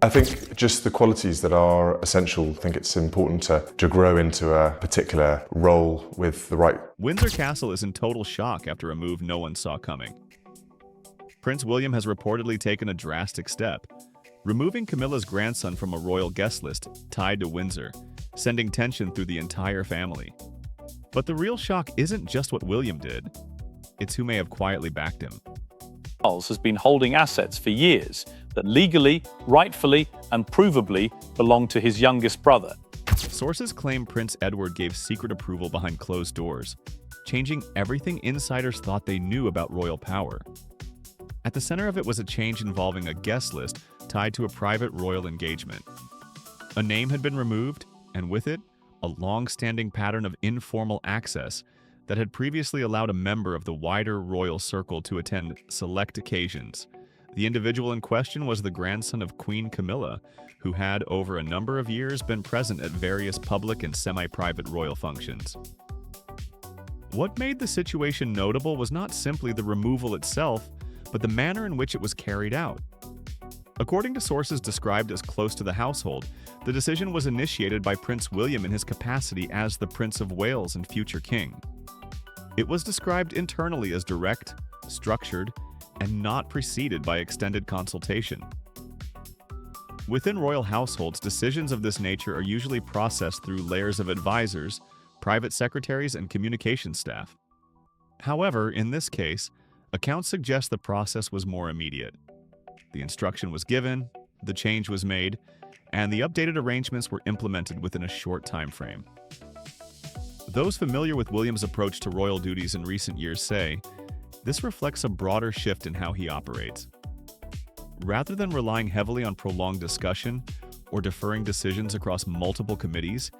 I think just the qualities that are essential. I think it's important to grow into a particular role with the right. Windsor Castle is in total shock after a move no one saw coming. Prince William has reportedly taken a drastic step, removing Camilla's grandson from a royal guest list tied to Windsor, sending tension through the entire family. But the real shock isn't just what William did, it's who may have quietly backed him. Charles has been holding assets for years that legally, rightfully, and provably belong to his youngest brother. Sources claim Prince Edward gave secret approval behind closed doors, changing everything insiders thought they knew about royal power. At the center of it was a change involving a guest list tied to a private royal engagement. A name had been removed, and with it, a long-standing pattern of informal access that had previously allowed a member of the wider royal circle to attend select occasions. The individual in question was the grandson of Queen Camilla, who had, over a number of years, been present at various public and semi-private royal functions. What made the situation notable was not simply the removal itself, but the manner in which it was carried out. According to sources described as close to the household, the decision was initiated by Prince William in his capacity as the Prince of Wales and future king. It was described internally as direct, structured, and not preceded by extended consultation. Within royal households, decisions of this nature are usually processed through layers of advisors, private secretaries, and communications staff. However, in this case, accounts suggest the process was more immediate. The instruction was given, the change was made, and the updated arrangements were implemented within a short time frame. Those familiar with William's approach to royal duties in recent years say, this reflects a broader shift in how he operates. Rather than relying heavily on prolonged discussion or deferring decisions across multiple committees,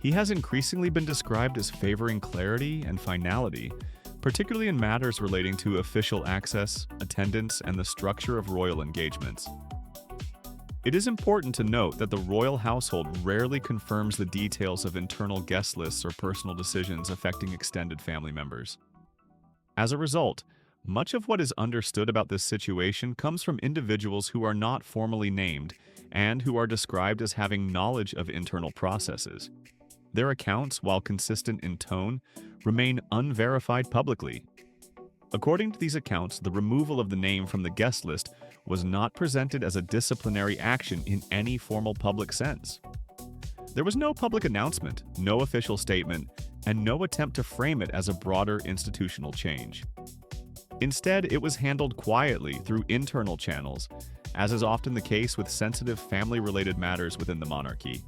he has increasingly been described as favoring clarity and finality, particularly in matters relating to official access, attendance, and the structure of royal engagements. It is important to note that the royal household rarely confirms the details of internal guest lists or personal decisions affecting extended family members. As a result, much of what is understood about this situation comes from individuals who are not formally named and who are described as having knowledge of internal processes. Their accounts, while consistent in tone, remain unverified publicly. According to these accounts, the removal of the name from the guest list was not presented as a disciplinary action in any formal public sense. There was no public announcement, no official statement, and no attempt to frame it as a broader institutional change. Instead, it was handled quietly through internal channels, as is often the case with sensitive family-related matters within the monarchy.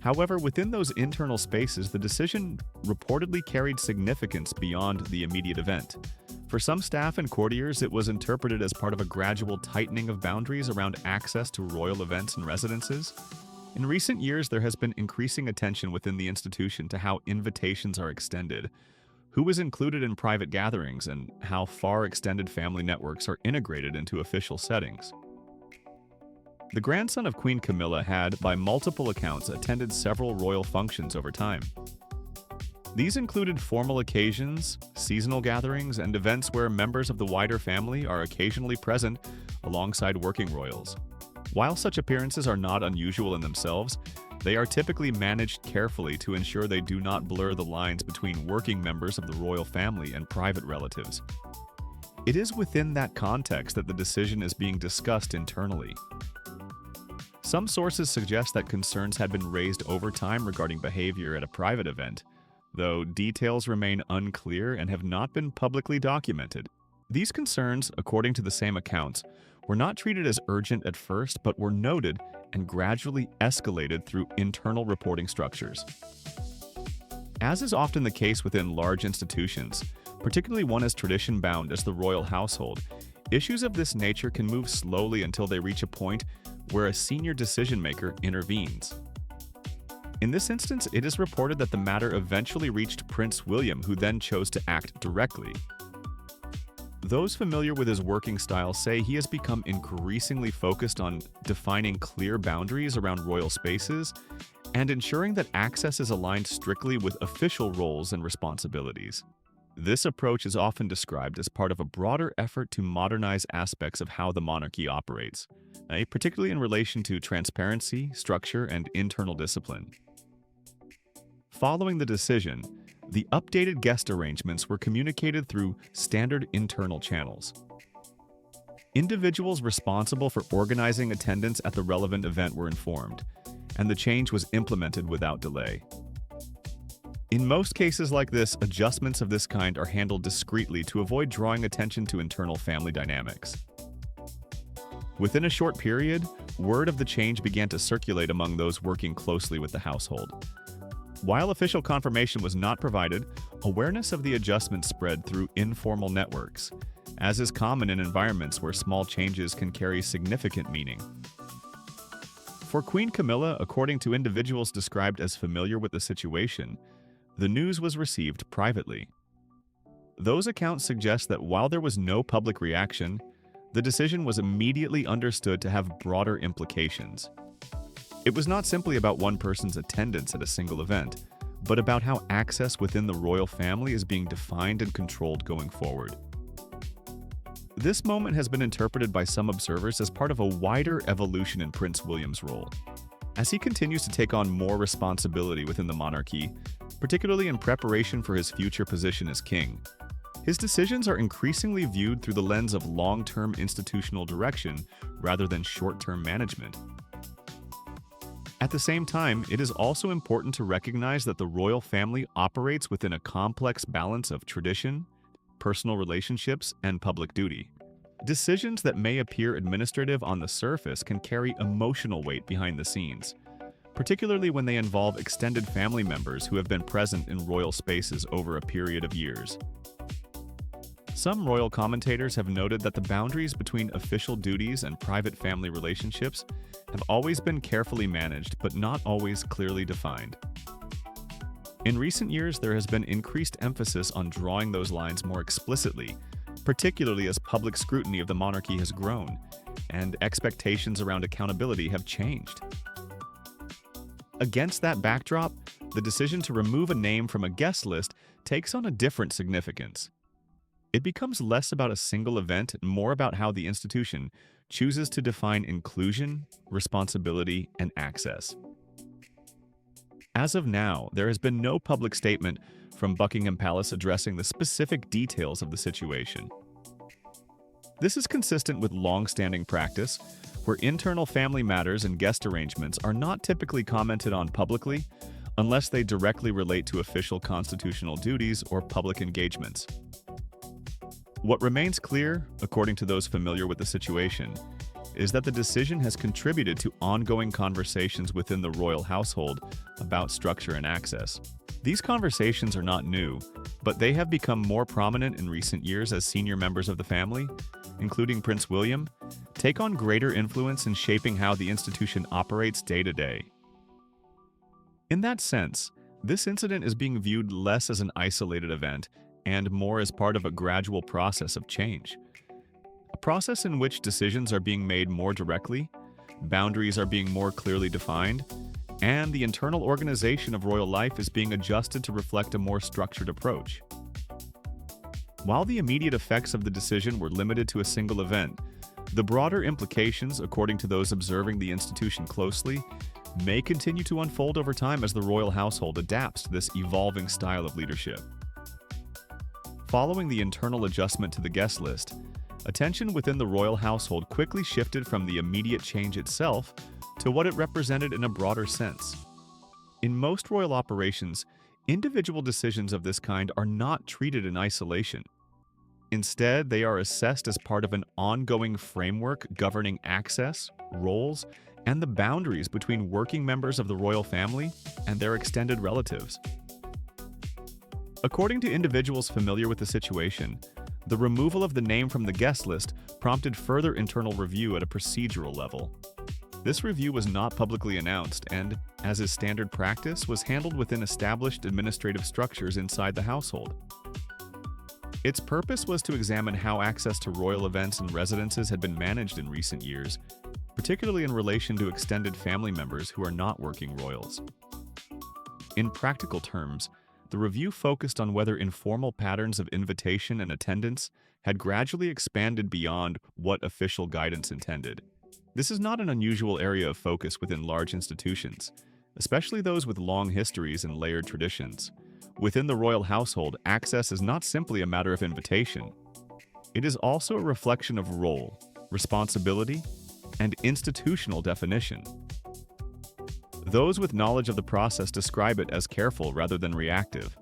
However, within those internal spaces, the decision reportedly carried significance beyond the immediate event. For some staff and courtiers, it was interpreted as part of a gradual tightening of boundaries around access to royal events and residences. In recent years, there has been increasing attention within the institution to how invitations are extended, who is included in private gatherings, and how far extended family networks are integrated into official settings. The grandson of Queen Camilla had, by multiple accounts, attended several royal functions over time. These included formal occasions, seasonal gatherings, and events where members of the wider family are occasionally present alongside working royals. While such appearances are not unusual in themselves, they are typically managed carefully to ensure they do not blur the lines between working members of the royal family and private relatives. It is within that context that the decision is being discussed internally. Some sources suggest that concerns had been raised over time regarding behavior at a private event, though details remain unclear and have not been publicly documented. These concerns, according to the same accounts, were not treated as urgent at first, but were noted and gradually escalated through internal reporting structures. As is often the case within large institutions, particularly one as tradition-bound as the royal household, issues of this nature can move slowly until they reach a point where a senior decision-maker intervenes. In this instance, it is reported that the matter eventually reached Prince William, who then chose to act directly. Those familiar with his working style say he has become increasingly focused on defining clear boundaries around royal spaces and ensuring that access is aligned strictly with official roles and responsibilities. This approach is often described as part of a broader effort to modernize aspects of how the monarchy operates, particularly in relation to transparency, structure, and internal discipline. Following the decision, the updated guest arrangements were communicated through standard internal channels. Individuals responsible for organizing attendance at the relevant event were informed, and the change was implemented without delay. In most cases like this, adjustments of this kind are handled discreetly to avoid drawing attention to internal family dynamics. Within a short period, word of the change began to circulate among those working closely with the household. While official confirmation was not provided, awareness of the adjustment spread through informal networks, as is common in environments where small changes can carry significant meaning. For Queen Camilla, according to individuals described as familiar with the situation, the news was received privately. Those accounts suggest that while there was no public reaction, the decision was immediately understood to have broader implications. It was not simply about one person's attendance at a single event, but about how access within the royal family is being defined and controlled going forward. This moment has been interpreted by some observers as part of a wider evolution in Prince William's role. As he continues to take on more responsibility within the monarchy, particularly in preparation for his future position as king, his decisions are increasingly viewed through the lens of long-term institutional direction rather than short-term management. At the same time, it is also important to recognize that the royal family operates within a complex balance of tradition, personal relationships, and public duty. Decisions that may appear administrative on the surface can carry emotional weight behind the scenes, particularly when they involve extended family members who have been present in royal spaces over a period of years. Some royal commentators have noted that the boundaries between official duties and private family relationships have always been carefully managed but not always clearly defined. In recent years, there has been increased emphasis on drawing those lines more explicitly, particularly as public scrutiny of the monarchy has grown and expectations around accountability have changed. Against that backdrop, the decision to remove a name from a guest list takes on a different significance. It becomes less about a single event and more about how the institution chooses to define inclusion, responsibility, and access. As of now, there has been no public statement from Buckingham Palace addressing the specific details of the situation. This is consistent with long-standing practice, where internal family matters and guest arrangements are not typically commented on publicly unless they directly relate to official constitutional duties or public engagements. What remains clear, according to those familiar with the situation, is that the decision has contributed to ongoing conversations within the royal household about structure and access. These conversations are not new, but they have become more prominent in recent years as senior members of the family, including Prince William, take on greater influence in shaping how the institution operates day to day. In that sense, this incident is being viewed less as an isolated event and more as part of a gradual process of change. A process in which decisions are being made more directly, boundaries are being more clearly defined, and the internal organization of royal life is being adjusted to reflect a more structured approach. While the immediate effects of the decision were limited to a single event, the broader implications, according to those observing the institution closely, may continue to unfold over time as the royal household adapts to this evolving style of leadership. Following the internal adjustment to the guest list, attention within the royal household quickly shifted from the immediate change itself to what it represented in a broader sense. In most royal operations, individual decisions of this kind are not treated in isolation. Instead, they are assessed as part of an ongoing framework governing access, roles, and the boundaries between working members of the royal family and their extended relatives. According to individuals familiar with the situation, the removal of the name from the guest list prompted further internal review at a procedural level. This review was not publicly announced and, as is standard practice, was handled within established administrative structures inside the household. Its purpose was to examine how access to royal events and residences had been managed in recent years, particularly in relation to extended family members who are not working royals. In practical terms, the review focused on whether informal patterns of invitation and attendance had gradually expanded beyond what official guidance intended. This is not an unusual area of focus within large institutions, especially those with long histories and layered traditions. Within the royal household, access is not simply a matter of invitation. It is also a reflection of role, responsibility, and institutional definition. Those with knowledge of the process describe it as careful rather than reactive.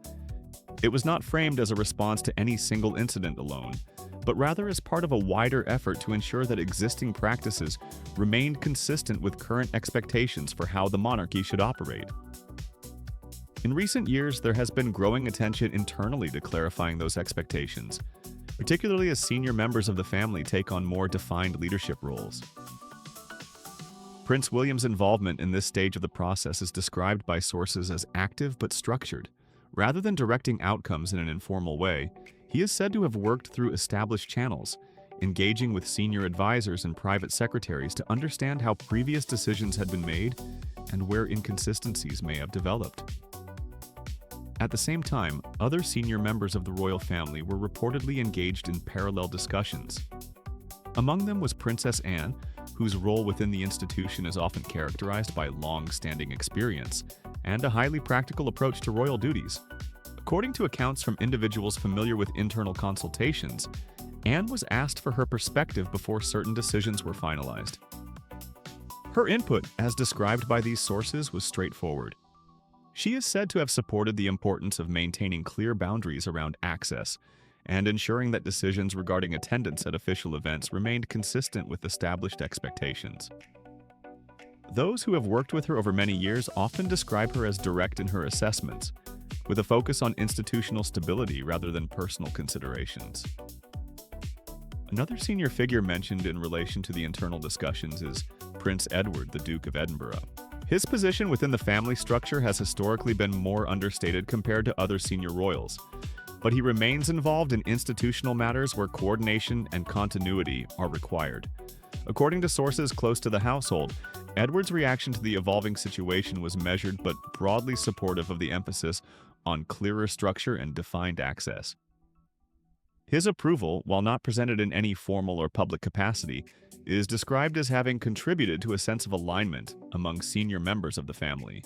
It was not framed as a response to any single incident alone, but rather as part of a wider effort to ensure that existing practices remained consistent with current expectations for how the monarchy should operate. In recent years, there has been growing attention internally to clarifying those expectations, particularly as senior members of the family take on more defined leadership roles. Prince William's involvement in this stage of the process is described by sources as active but structured. Rather than directing outcomes in an informal way, he is said to have worked through established channels, engaging with senior advisors and private secretaries to understand how previous decisions had been made and where inconsistencies may have developed. At the same time, other senior members of the royal family were reportedly engaged in parallel discussions. Among them was Princess Anne, whose role within the institution is often characterized by long-standing experience and a highly practical approach to royal duties. According to accounts from individuals familiar with internal consultations, Anne was asked for her perspective before certain decisions were finalized. Her input, as described by these sources, was straightforward. She is said to have supported the importance of maintaining clear boundaries around access and ensuring that decisions regarding attendance at official events remained consistent with established expectations. Those who have worked with her over many years often describe her as direct in her assessments, with a focus on institutional stability rather than personal considerations. Another senior figure mentioned in relation to the internal discussions is Prince Edward, the Duke of Edinburgh. His position within the family structure has historically been more understated compared to other senior royals, but he remains involved in institutional matters where coordination and continuity are required. According to sources close to the household, Edward's reaction to the evolving situation was measured but broadly supportive of the emphasis on clearer structure and defined access. His approval, while not presented in any formal or public capacity, is described as having contributed to a sense of alignment among senior members of the family.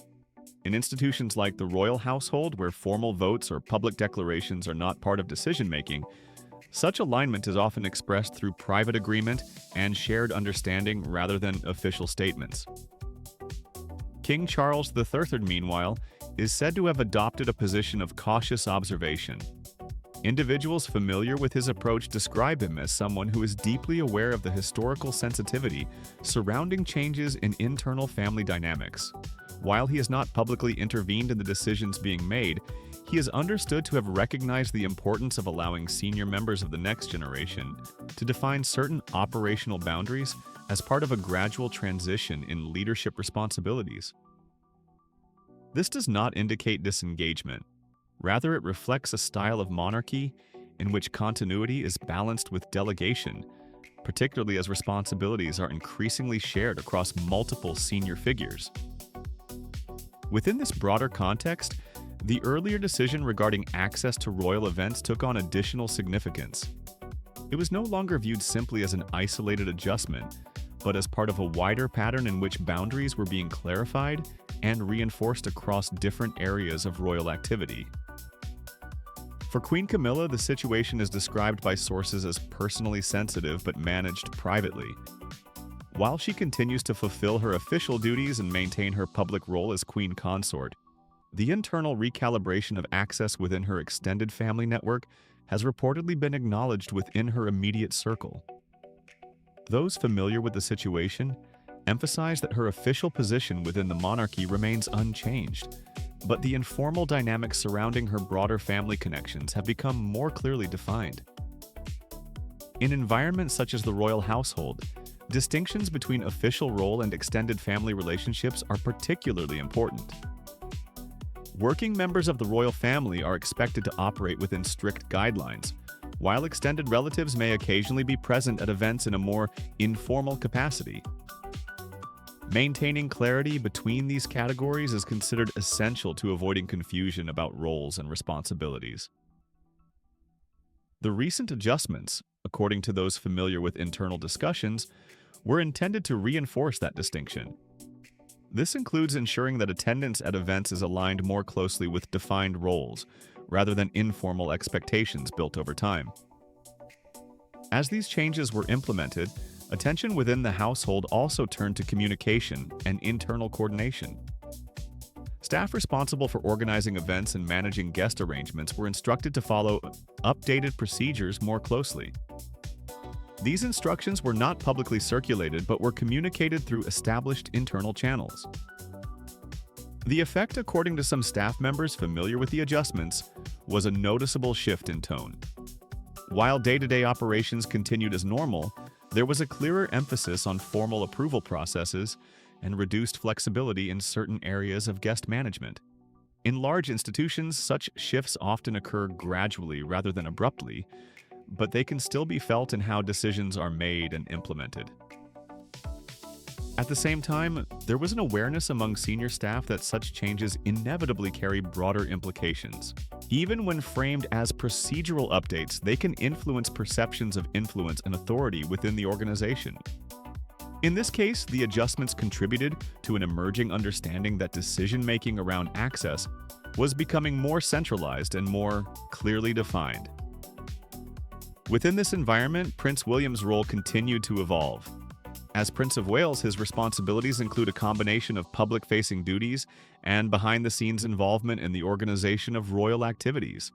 In institutions like the royal household, where formal votes or public declarations are not part of decision-making, such alignment is often expressed through private agreement and shared understanding rather than official statements. King Charles III, meanwhile, is said to have adopted a position of cautious observation. Individuals familiar with his approach describe him as someone who is deeply aware of the historical sensitivity surrounding changes in internal family dynamics. While he has not publicly intervened in the decisions being made, he is understood to have recognized the importance of allowing senior members of the next generation to define certain operational boundaries as part of a gradual transition in leadership responsibilities. This does not indicate disengagement. Rather, it reflects a style of monarchy in which continuity is balanced with delegation, particularly as responsibilities are increasingly shared across multiple senior figures. Within this broader context, the earlier decision regarding access to royal events took on additional significance. It was no longer viewed simply as an isolated adjustment, but as part of a wider pattern in which boundaries were being clarified and reinforced across different areas of royal activity. For Queen Camilla, the situation is described by sources as personally sensitive but managed privately. While she continues to fulfill her official duties and maintain her public role as queen consort, the internal recalibration of access within her extended family network has reportedly been acknowledged within her immediate circle. Those familiar with the situation emphasize that her official position within the monarchy remains unchanged, but the informal dynamics surrounding her broader family connections have become more clearly defined. In environments such as the royal household, distinctions between official role and extended family relationships are particularly important. Working members of the royal family are expected to operate within strict guidelines, while extended relatives may occasionally be present at events in a more informal capacity. Maintaining clarity between these categories is considered essential to avoiding confusion about roles and responsibilities. The recent adjustments, according to those familiar with internal discussions, were intended to reinforce that distinction. This includes ensuring that attendance at events is aligned more closely with defined roles, rather than informal expectations built over time. As these changes were implemented, attention within the household also turned to communication and internal coordination. Staff responsible for organizing events and managing guest arrangements were instructed to follow updated procedures more closely. These instructions were not publicly circulated but were communicated through established internal channels. The effect, according to some staff members familiar with the adjustments, was a noticeable shift in tone. While day-to-day operations continued as normal, there was a clearer emphasis on formal approval processes and reduced flexibility in certain areas of guest management. In large institutions, such shifts often occur gradually rather than abruptly, but they can still be felt in how decisions are made and implemented. At the same time, there was an awareness among senior staff that such changes inevitably carry broader implications. Even when framed as procedural updates, they can influence perceptions of influence and authority within the organization. In this case, the adjustments contributed to an emerging understanding that decision-making around access was becoming more centralized and more clearly defined. Within this environment, Prince William's role continued to evolve. As Prince of Wales, his responsibilities include a combination of public-facing duties and behind-the-scenes involvement in the organization of royal activities.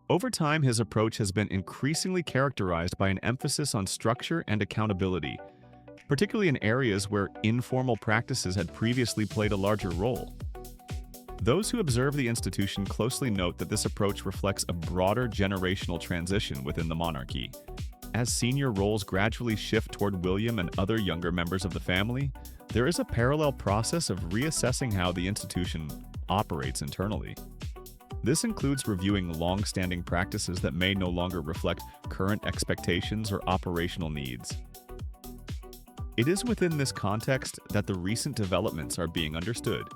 Over time, his approach has been increasingly characterized by an emphasis on structure and accountability, particularly in areas where informal practices had previously played a larger role. Those who observe the institution closely note that this approach reflects a broader generational transition within the monarchy. As senior roles gradually shift toward William and other younger members of the family, there is a parallel process of reassessing how the institution operates internally. This includes reviewing long-standing practices that may no longer reflect current expectations or operational needs. It is within this context that the recent developments are being understood.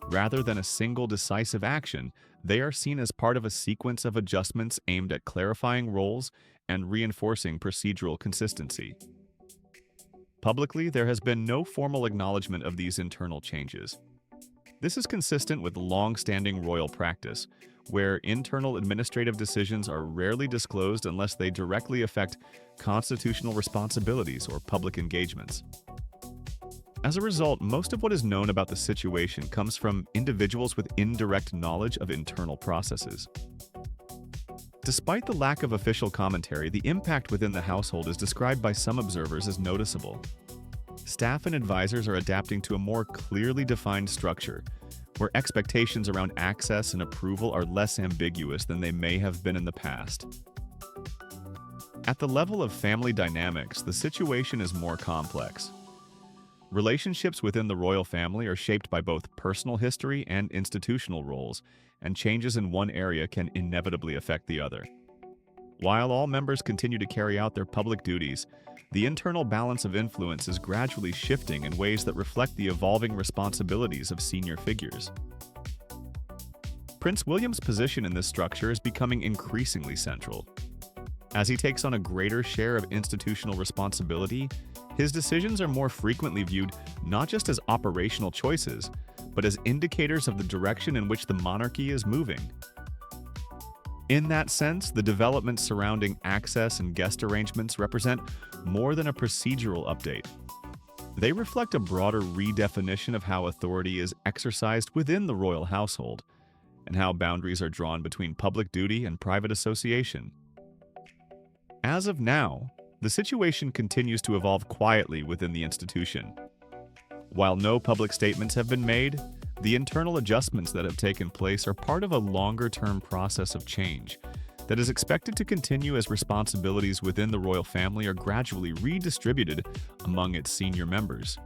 Rather than a single decisive action, they are seen as part of a sequence of adjustments aimed at clarifying roles and reinforcing procedural consistency. Publicly, there has been no formal acknowledgement of these internal changes. This is consistent with long-standing royal practice, where internal administrative decisions are rarely disclosed unless they directly affect constitutional responsibilities or public engagements. As a result, most of what is known about the situation comes from individuals with indirect knowledge of internal processes. Despite the lack of official commentary, the impact within the household is described by some observers as noticeable. Staff and advisors are adapting to a more clearly defined structure, where expectations around access and approval are less ambiguous than they may have been in the past. At the level of family dynamics, the situation is more complex. Relationships within the royal family are shaped by both personal history and institutional roles, and changes in one area can inevitably affect the other. While all members continue to carry out their public duties, the internal balance of influence is gradually shifting in ways that reflect the evolving responsibilities of senior figures. Prince William's position in this structure is becoming increasingly central. As he takes on a greater share of institutional responsibility, his decisions are more frequently viewed not just as operational choices, but as indicators of the direction in which the monarchy is moving. In that sense, the developments surrounding access and guest arrangements represent more than a procedural update. They reflect a broader redefinition of how authority is exercised within the royal household, and how boundaries are drawn between public duty and private association. As of now, the situation continues to evolve quietly within the institution. While no public statements have been made, the internal adjustments that have taken place are part of a longer-term process of change that is expected to continue as responsibilities within the royal family are gradually redistributed among its senior members.